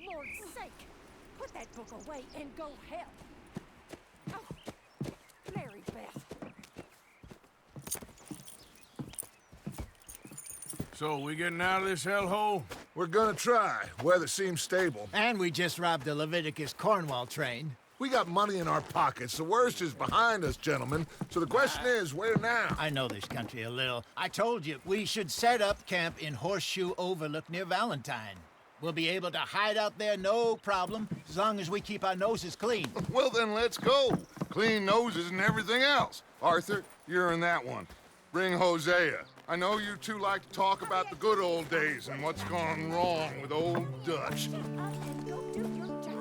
Lord's sake! Put that book away and go help! Oh, Mary Beth. So, we getting out of this hellhole? We're gonna try. Weather seems stable. And we just robbed the Leviticus Cornwall train. We got money in our pockets. The worst is behind us, gentlemen. So the question is, where now? I know this country a little. I told you, we should set up camp in Horseshoe Overlook near Valentine. We'll be able to hide out there, no problem, as long as we keep our noses clean. Well, then let's go. Clean noses and everything else. Arthur, you're in that one. Bring Hosea. I know you two like to talk about the good old days and what's gone wrong with old Dutch. Shut up and go do your job!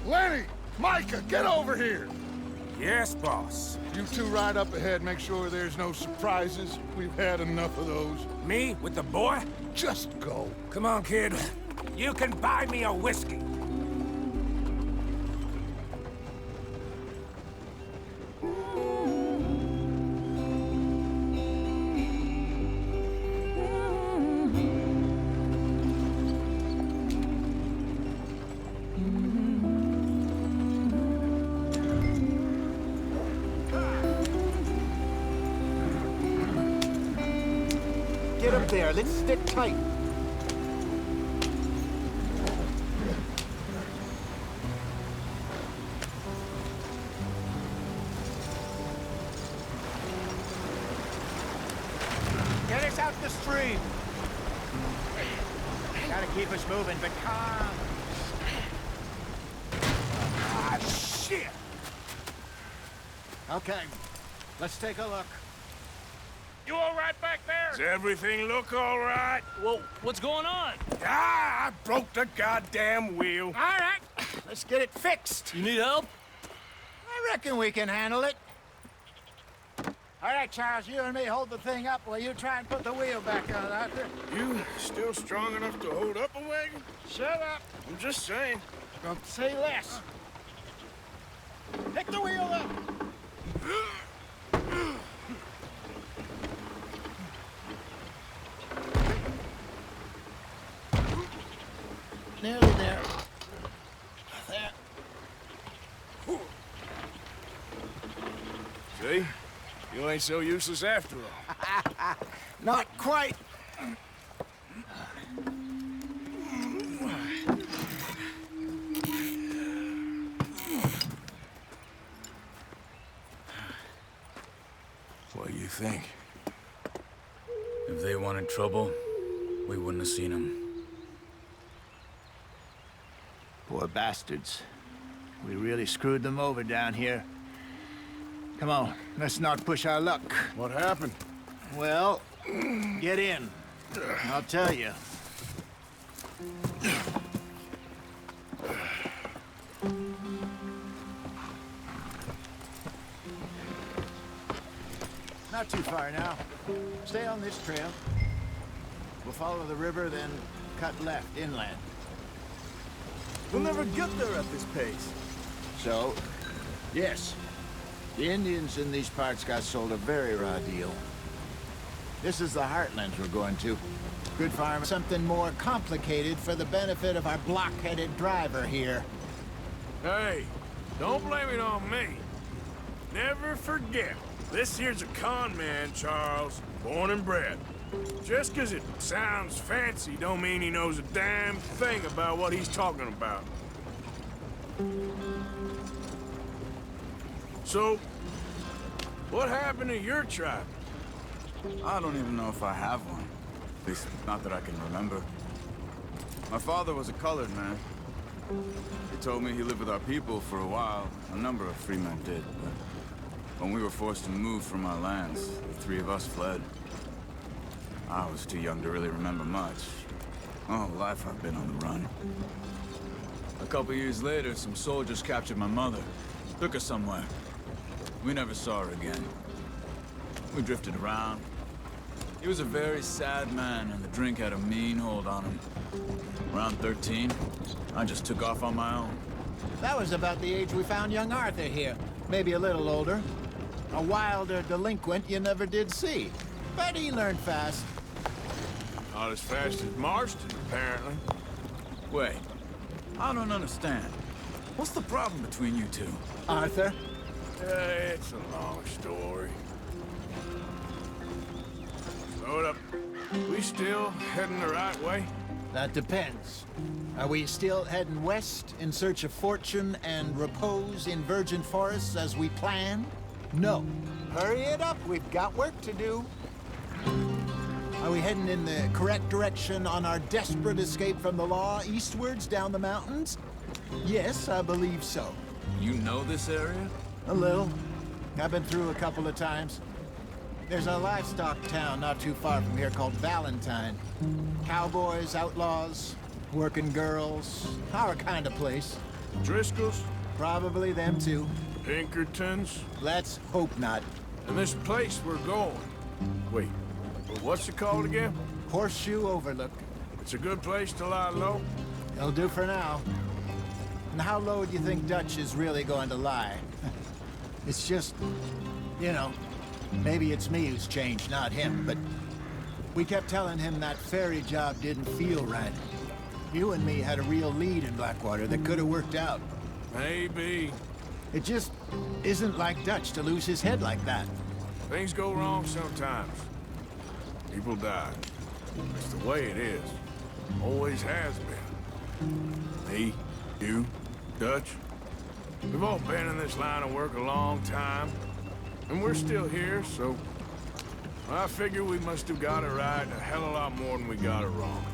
Lenny! Micah, get over here! Yes, boss. You two ride up ahead, make sure there's no surprises. We've had enough of those. Me with the boy? Just go. Come on, kid. You can buy me a whiskey. Get up there, let's stick tight. Get us out the stream. Gotta keep us moving, but calm. Ah, shit! Okay, let's take a look. You all right back there? Does everything look all right? Well, what's going on? Ah, I broke the goddamn wheel. All right, let's get it fixed. You need help? I reckon we can handle it. All right, Charles, you and me hold the thing up while you try and put the wheel back on, Arthur. You still strong enough to hold up a wagon? Shut up. I'm just saying. Don't say less. Pick the wheel up. Nearly there. There. See? You ain't so useless after all. Not quite. What do you think? If they wanted trouble, we wouldn't have seen them. Poor bastards. We really screwed them over down here. Come on, let's not push our luck. What happened? Well, get in. I'll tell you. Not too far now. Stay on this trail. We'll follow the river, then cut left inland. We'll never get there at this pace. So, yes, the Indians in these parts got sold a very raw deal. This is the heartlands we're going to. Good farm, something more complicated for the benefit of our block-headed driver here. Hey, don't blame it on me. Never forget, this here's a con man, Charles. Born and bred. Just 'cause it sounds fancy don't mean he knows a damn thing about what he's talking about. So, what happened to your tribe? I don't even know if I have one. At least, not that I can remember. My father was a colored man. He told me he lived with our people for a while. A number of free men did, but when we were forced to move from our lands, the three of us fled. I was too young to really remember much. All life I've been on the run. A couple years later, some soldiers captured my mother. Took her somewhere. We never saw her again. We drifted around. He was a very sad man, and the drink had a mean hold on him. Around 13, I just took off on my own. That was about the age we found young Arthur here. Maybe a little older. A wilder delinquent you never did see. But he learned fast. Not as fast as Marston, apparently. Wait, I don't understand. What's the problem between you two? Arthur? It's a long story. Hold up. We still heading the right way? That depends. Are we still heading west in search of fortune and repose in virgin forests as we planned? No. Hurry it up, we've got work to do. Are we heading in the correct direction on our desperate escape from the law eastwards down the mountains? Yes, I believe so. You know this area? A little. I've been through a couple of times. There's a livestock town not too far from here called Valentine. Cowboys, outlaws, working girls, our kind of place. Driscoll's? Probably them too. Pinkertons? Let's hope not. And this place we're going. Wait, what's it called again? Horseshoe Overlook. It's a good place to lie low? It'll do for now. And how low do you think Dutch is really going to lie? It's just, you know, maybe it's me who's changed, not him, but we kept telling him that ferry job didn't feel right. You and me had a real lead in Blackwater that could have worked out. Maybe. It just isn't like Dutch to lose his head like that. Things go wrong sometimes. People die. It's the way it is. Always has been. Me, you, Dutch. We've all been in this line of work a long time. And we're still here, so I figure we must have got it right a hell of a lot more than we got it wrong.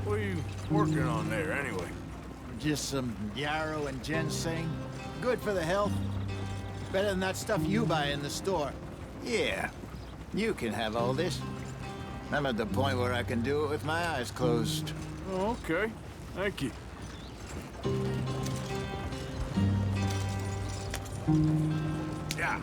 What are you working on there, anyway? Just some yarrow and ginseng. Good for the health. Better than that stuff you buy in the store. Yeah, you can have all this. I'm at the point where I can do it with my eyes closed. Oh, okay. Thank you. Yeah.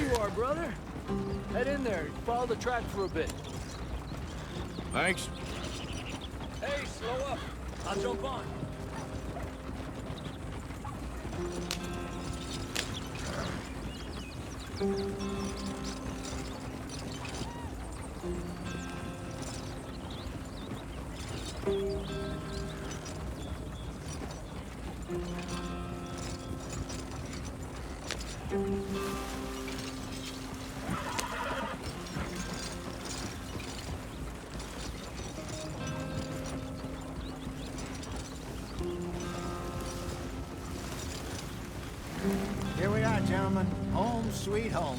you are, brother. Head in there. Follow the track for a bit. Thanks. Hey, slow up. I'll jump on. Here we are, gentlemen. Home sweet home.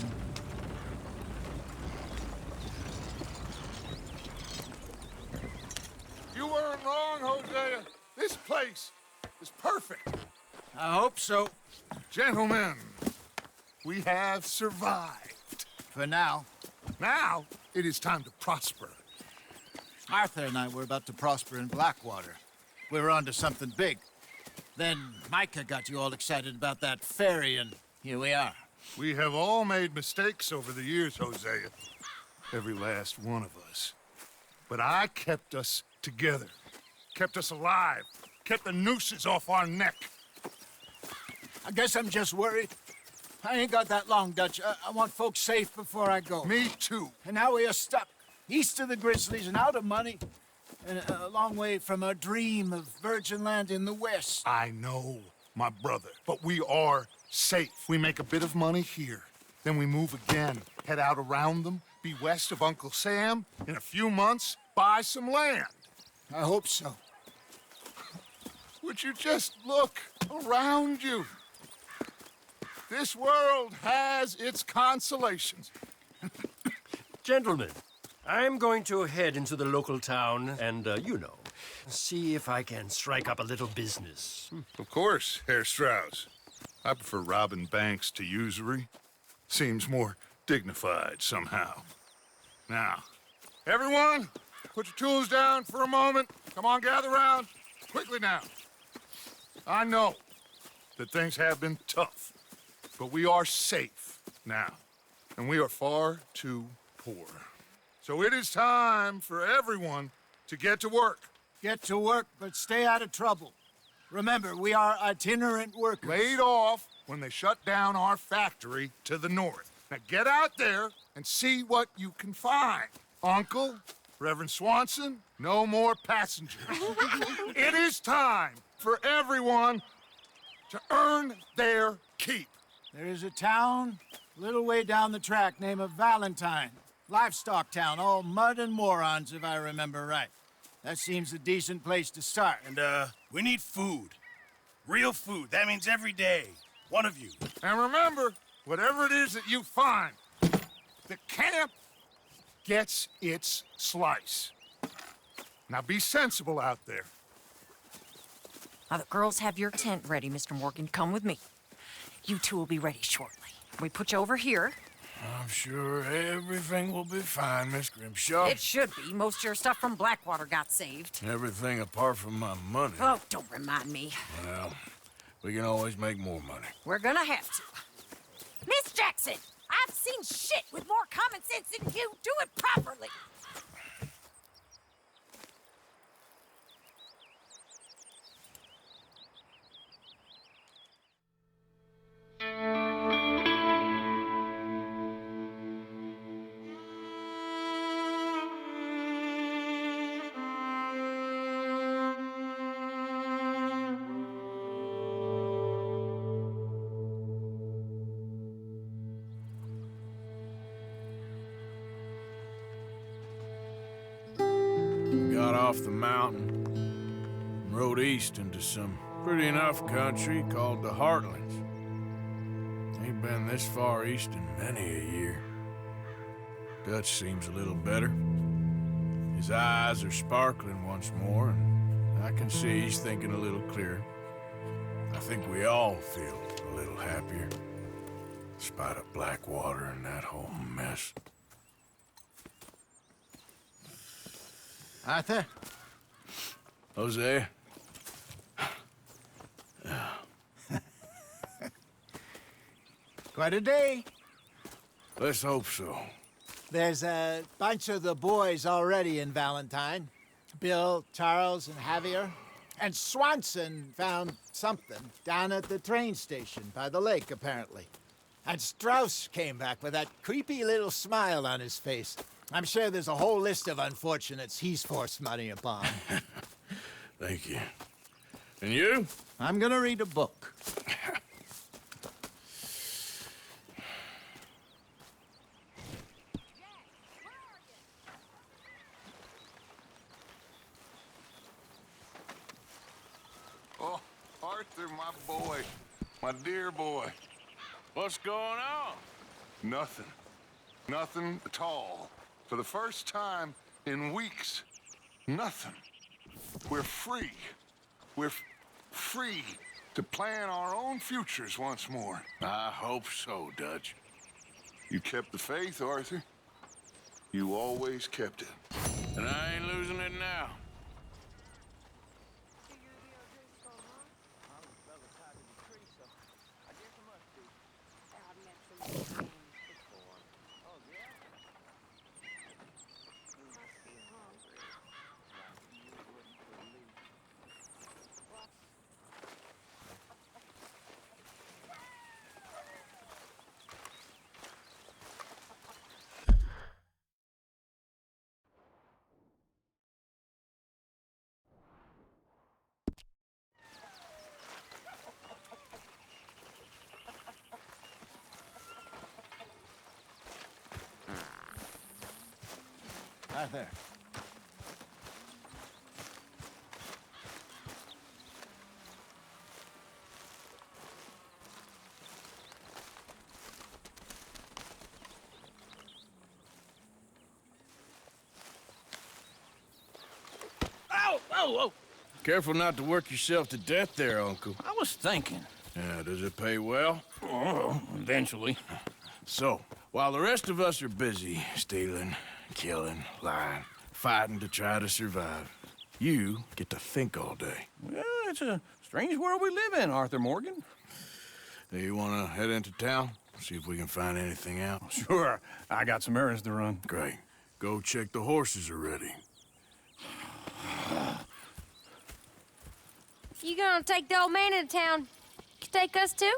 You weren't wrong, Hosea. This place is perfect. I hope so. Gentlemen, we have survived. For now. Now, it is time to prosper. Arthur and I were about to prosper in Blackwater. We were onto something big. Then Micah got you all excited about that ferry, and here we are. We have all made mistakes over the years, Hosea. Every last one of us. But I kept us together. Kept us alive. Kept the nooses off our neck. I guess I'm just worried. I ain't got that long, Dutch. I want folks safe before I go. Me too. And now we are stuck, east of the Grizzlies and out of money, and a long way from our dream of virgin land in the west. I know, my brother, but we are safe. We make a bit of money here, then we move again, head out around them, be west of Uncle Sam, in a few months, buy some land. I hope so. Would you just look around you? This world has its consolations. Gentlemen, I'm going to head into the local town and, see if I can strike up a little business. Of course, Herr Strauss. I prefer robbing banks to usury. Seems more dignified somehow. Now, everyone, put your tools down for a moment. Come on, gather round. Quickly now. I know that things have been tough, but we are safe now, and we are far too poor. So it is time for everyone to get to work. Get to work, but stay out of trouble. Remember, we are itinerant workers. Laid off when they shut down our factory to the north. Now get out there and see what you can find. Uncle, Reverend Swanson, no more passengers. It is time for everyone to earn their keep. There is a town a little way down the track named Valentine. Livestock town, all mud and morons, if I remember right. That seems a decent place to start. And, we need food. Real food. That means every day. One of you. And remember, whatever it is that you find, the camp gets its slice. Now be sensible out there. Now, the girls have your tent ready, Mr. Morgan. Come with me. You two will be ready shortly. We put you over here. I'm sure everything will be fine, Miss Grimshaw. It should be. Most of your stuff from Blackwater got saved. Everything apart from my money. Oh, don't remind me. Well, we can always make more money. We're gonna have to. Miss Jackson, I've seen shit with more common sense than you. Do it properly. Got off the mountain and rode east into some pretty enough country called the Heartlands. Ain't been this far east in many a year. Dutch seems a little better. His eyes are sparkling once more, and I can see he's thinking a little clearer. I think we all feel a little happier, in spite of Blackwater and that whole mess. Arthur? Hosea? Quite a day. Let's hope so. There's a bunch of the boys already in Valentine. Bill, Charles, and Javier. And Swanson found something down at the train station by the lake, apparently. And Strauss came back with that creepy little smile on his face. I'm sure there's a whole list of unfortunates he's forced money upon. Thank you. And you? I'm gonna read a book. Oh, Arthur, my boy. My dear boy. What's going on? Nothing. Nothing at all. For the first time in weeks, nothing. We're free. We're free to plan our own futures once more. I hope so, Dutch. You kept the faith, Arthur. You always kept it. And I ain't losing it now. Arthur. Ow! Oh, oh! Careful not to work yourself to death there, Uncle. I was thinking. Yeah, does it pay well? Oh, eventually. So, while the rest of us are busy stealing, killing, lying, fighting to try to survive, you get to think all day. Well, it's a strange world we live in, Arthur Morgan. Do you want to head into town? See if we can find anything out? Sure. I got some errands to run. Great. Go check the horses are ready. You gonna take the old man into town? You take us too?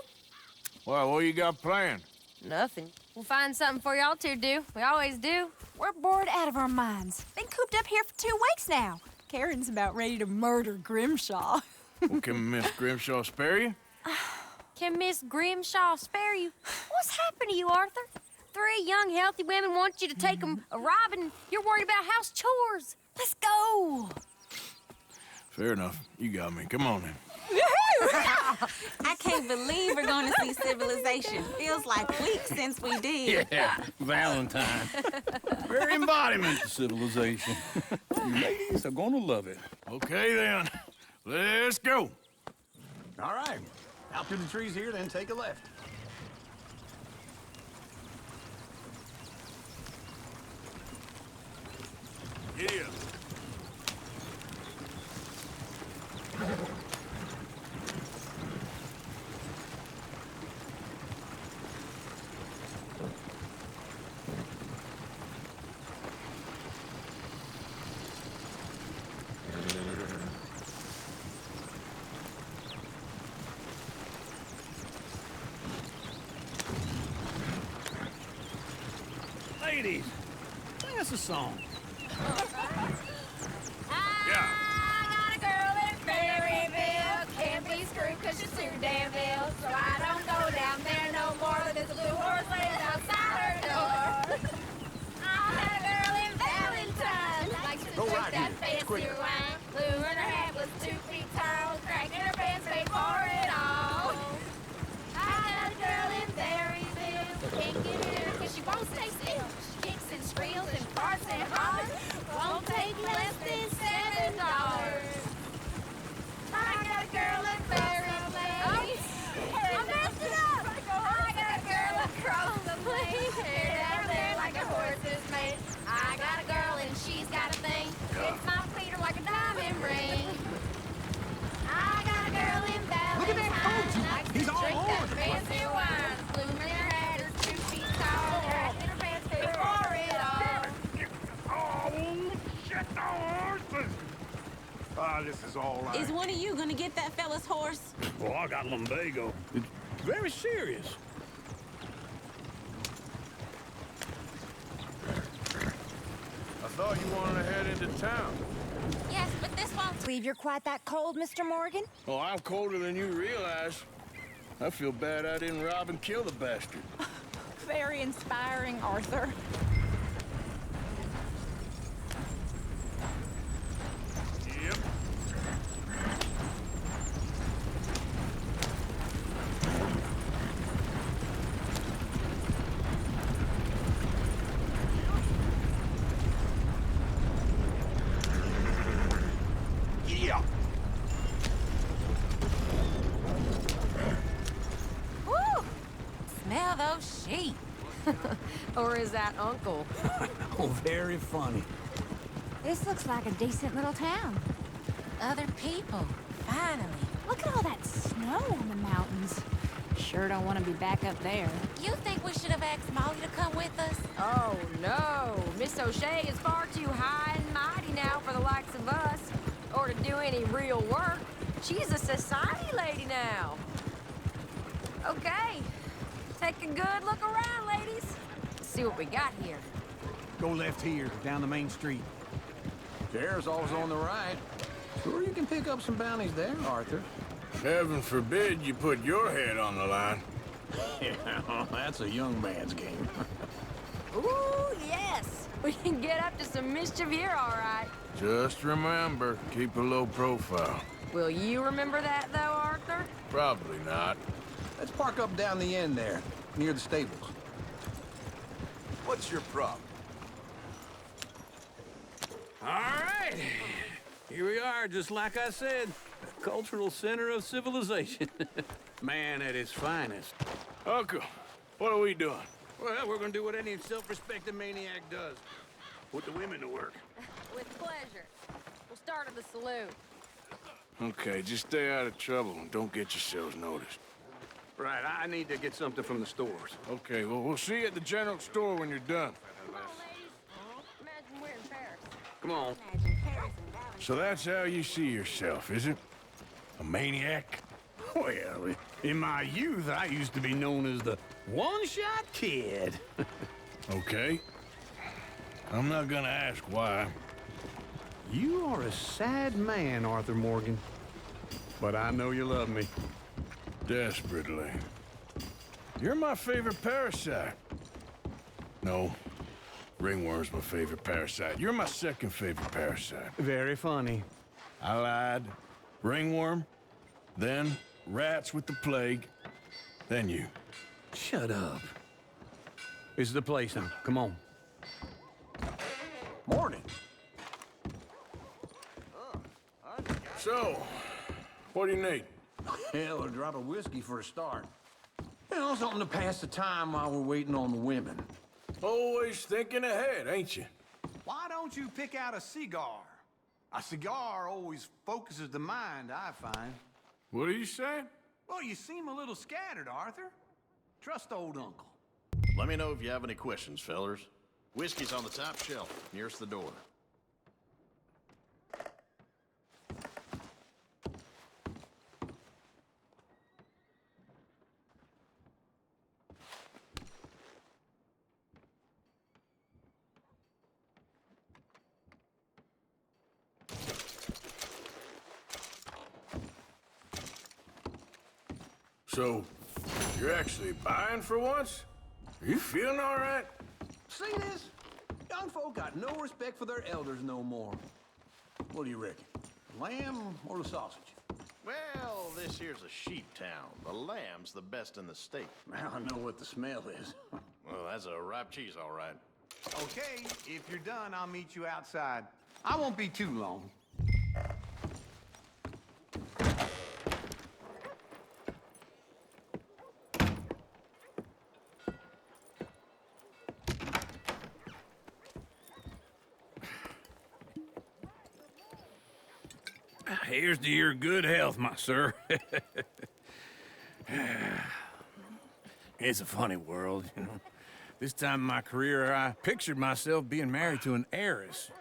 Well, what you got planned? Nothing. We'll find something for y'all to do. We always do. We're bored out of our minds. Been cooped up here for 2 weeks now. Karen's about ready to murder Grimshaw. Well, can Miss Grimshaw spare you? Can Miss Grimshaw spare you? What's happened to you, Arthur? 3 young, healthy women want you to take them a robbing. You're worried about house chores. Let's go. Fair enough. You got me. Come on then. I can't believe we're going to see civilization. Feels like weeks since we did. Yeah, Valentine. Very embodiment of civilization. You ladies are gonna love it. Okay then. Let's go. All right. Out through the trees here, then take a left. Giddy up. Ladies, sing us a song. Yeah. I got a girl in Berryville. Can't be screwed 'cause she's too damn ill. So I don't go down there no more. There's a blue horse laying outside her door. I had a girl in Valentine. Likes to Go drink right that here. fancy Quick. wine. Blue in her hat was 2 feet tall. Cracking her pants paid for it all. I got a girl in Berryville. Can't get her 'cause she won't stay still. She kicks and squeals and farts and hollers. Ah, this is all right. Is one of you gonna get that fella's horse? Well, I got lumbago. It's very serious. I thought you wanted to head into town. Yes, but this won't. Believe you're quite that cold, Mr. Morgan? Oh, I'm colder than you realize. I feel bad I didn't rob and kill the bastard. Very inspiring, Arthur. Yep. Yeah. Woo! Smell those sheep. Or is that Uncle? Oh, very funny. This looks like a decent little town. Other people. Finally. Look at all that snow on the mountains. Sure don't want to be back up there. You think we should have asked Molly to come with us? Oh, no. Miss O'Shea is far too high and mighty now for the likes of us, or to do any real work. She's a society lady now. Okay. Take a good look around, ladies. See what we got here. Go left here, down the main street. There's always on the right. Sure you can pick up some bounties there, Arthur. Heaven forbid you put your head on the line. Yeah, that's a young man's game. Ooh, yes. We can get up to some mischief here, all right. Just remember, keep a low profile. Will you remember that, though, Arthur? Probably not. Let's park up down the end there, near the stables. What's your problem? All right. Here we are, just like I said. The cultural center of civilization. Man at his finest. Uncle, what are we doing? Well, we're gonna do what any self-respecting maniac does. Put the women to work. With pleasure. We'll start at the saloon. Okay, just stay out of trouble and don't get yourselves noticed. Right, I need to get something from the stores. Okay, well, we'll see you at the general store when you're done. Come on, ladies. Imagine we're in Paris. Come on. Imagine Paris and Valentine. So that's how you see yourself, is it? A maniac? Well, in my youth, I used to be known as the one-shot kid. Okay. I'm not gonna ask why. You are a sad man, Arthur Morgan. But I know you love me. Desperately. You're my favorite parasite. No. Ringworm's my favorite parasite. You're my second favorite parasite. Very funny. I lied. Ringworm. Then rats with the plague. Then you. Shut up. This is the place now. Come on. Morning. So, what do you need? Hell, a drop of whiskey for a start. You know, something to pass the time while we're waiting on the women. Always thinking ahead, ain't you? Why don't you pick out a cigar? A cigar always focuses the mind, I find. What are you saying? Well, you seem a little scattered, Arthur. Trust old Uncle. Let me know if you have any questions, fellers. Whiskey's on the top shelf, nearest the door. So, you're actually buying for once? Are you feeling all right? See this? Young folk got no respect for their elders no more. What do you reckon? Lamb or the sausage? Well, this here's a sheep town. The lamb's the best in the state. Now I know what the smell is. Well, that's a ripe cheese, all right. Okay, if you're done, I'll meet you outside. I won't be too long. Here's to your good health, my sir. It's a funny world, you know. This time in my career, I pictured myself being married to an heiress.